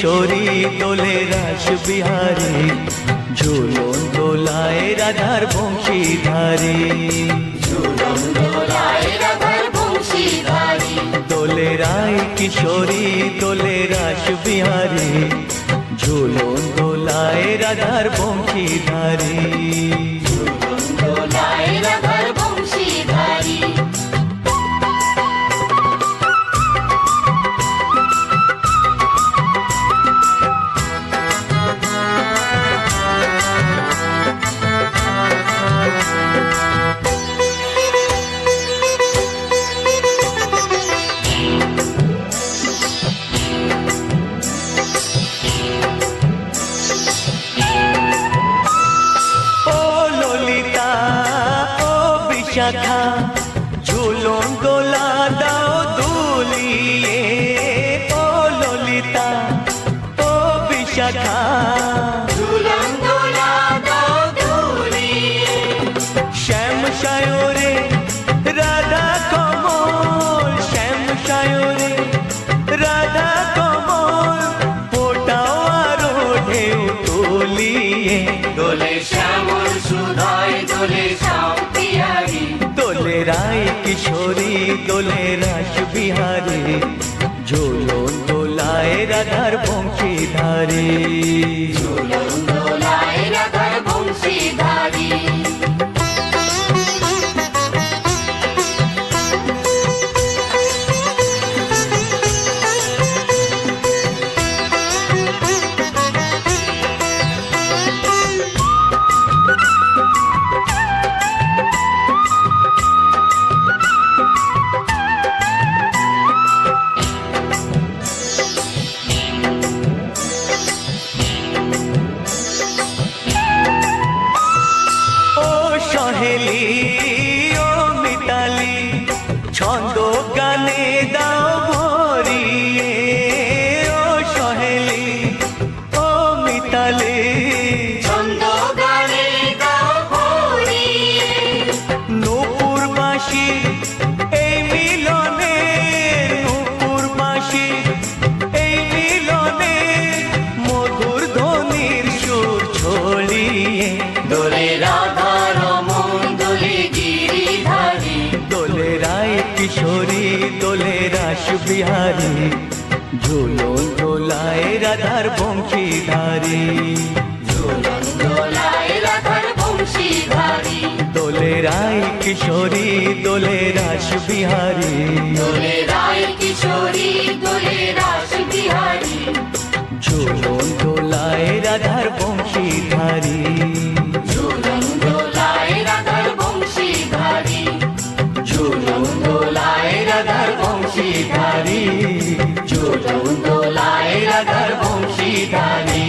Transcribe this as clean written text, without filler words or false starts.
কিশোরী দোলে রাস বিহারী, ঝুলন দোলায় রাধার বংশীধারী। ঝুলন দোলায় রাধার বংশীধারী। দোলে রায় কিশোরী দোলে রাস বিহারী, ঝুলন দোলায় রাধার বংশীধারী। ঝুলন দোলায় রাধার বংশীধারী। শাখা ঝুলন দোলা দাও দুলিয়ে, ও ললিতা ও বিশাখা। ঝুলন দোলা দাও দুলিয়ে। শ্যাম সায়রে রাধা কমল, শ্যাম সায়রে রাধা কমল, ফোটাও আরো ঢেউ তুলিয়ে। দোলে শ্যামল সুধায় দোলে শ্যাম বিহারী। দোলে রায় কিশোরী দোলে রাস বিহারী, ঝুলন দোলায় রাধার বংশীধারী। ঝুলন দোলায় রাধার বংশীধারী। সহেলি ও মিতালি ছন্দ গানে দাও ভরিয়ে, ও সহেলি ও মিতালি ছন্দ গানে দাও ভরিয়ে। নূপুর বাঁশি এই মিলনে, নূপুর বাঁশি এই মিলনে, মধুর ধ্বনির সুর ছড়িয়ে। দোলে রাধা রমন দোলে গিরিধারী। দোলে রায় কিশোরী দোলে রাস বিহারী, ঝুলন দোলায় রাধার বংশীধারী। ঝুলন দোলায় রাধার বংশীধারী। দোলে রায় কিশোরী দোলে রাস বিহারী, দোলে রায় কিশোরী দোলে রাস বিহারী। ঝুলন দোলায় রাধার বংশীধারী। ঝুলন দোলায় রাধার বংশীধারী। ঝুলন দোলায় রাধার বংশীধারী, ঝুলন দোলায় রাধার বংশীধারী।